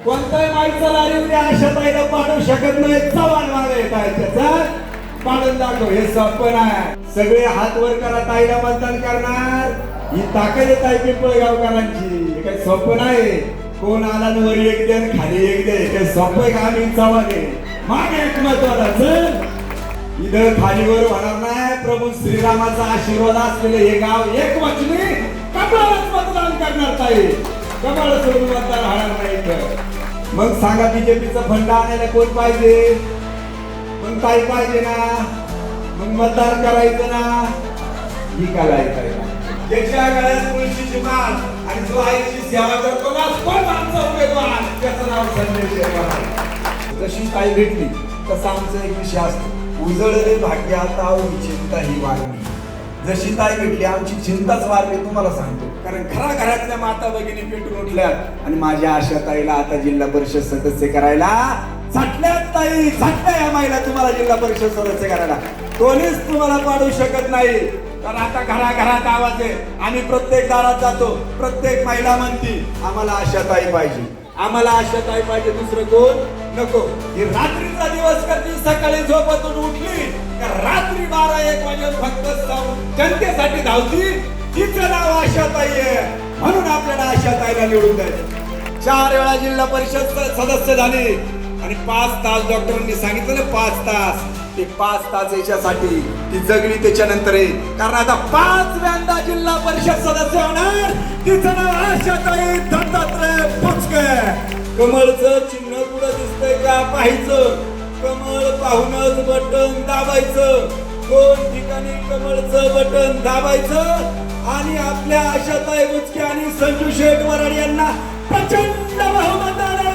कोणताही माईचा लारी उद्या आशाताईला पाडू शकत नाही. चव्हाण मागे त्याचा पाडून दाखव. हे सोपं नाही. सगळे हात वर करा, ताईला मतदान करणार. ही ताकद आहे ताई पिंपळगावकरांची. हे काही सोपं नाही. कोण आला न वर एक दे खाली एक दे. हे सोपं का? आम्ही चव्हाण आहे. मागे एक महत्वाचा चल इथं खालीवर होणार नाही. प्रभू श्रीरामाचा आशीर्वाद असलेले हे गाव एक वचनी कमळच मतदान करणार. ताई कमळ सोडून मतदान राहणार नाही. मग सांगा बीजेपीचा फंड आणायला कोण पाहिजे? मग ताई पाहिजे ना. मग मतदान करायचं ना. ही करायचं त्याच्या गळ्यात तुळशीची माळ आणि जो आईची सेवा करतो ना कोण आमचा उमेदवार त्याचं नाव संदेश आहे. जशी ताई भेटली तसा आमचा एक विषय असतो. उजळले भाग्य आता चिंता ही वाढली. जशी ताई भेटली आमची चिंताच वाढली. तुम्हाला सांगतो कारण घराघरातल्या माता भगिनी पेटून उठल्यात आणि माझ्या आशा ताईला आता जिल्हा परिषद सदस्य करायला झटल्यात. ताई झटल्या या माईला तुम्हाला जिल्हा परिषद सदस्य करायला. कोणीच तुम्हाला पाडू शकत नाही. तर आता घराघरात आवाज आहे. आम्ही प्रत्येक दारात जातो. प्रत्येक महिला म्हणती आम्हाला आशा ताई पाहिजे, आम्हाला आशा ताई पाहिजे. दुसरं कोण नको. ही रात्रीचा दिवस करती. सकाळी झोपेतून उठली का रात्री 12-1 वाजे फक्त जनतेसाठी धावती. तिचं नाव आशाताई आहे म्हणून आपल्याला आशाताईला निवडून द्यायचं. 4 वेळा जिल्हा परिषद सदस्य झाली आणि 5 तास डॉक्टरांनी सांगितलं 5 तास. ते 5 तास याच्यासाठी ती जगली. त्याच्यानंतर कारण आता 5व्यांदा जिल्हा परिषद सदस्य होणार. तिचं नाव आशाताई दत्तात्रय पुचके. कमळचं चिन्ह कुठं दिसतंय का पाहायचं. कमळ पाहूनच बटन दाबायचं. 2 ठिकाणी कमळचं बटन दाबायचं आणि आपल्या आशाताई बुचके आणि संजू शेठ वराड यांना प्रचंड बहुमताने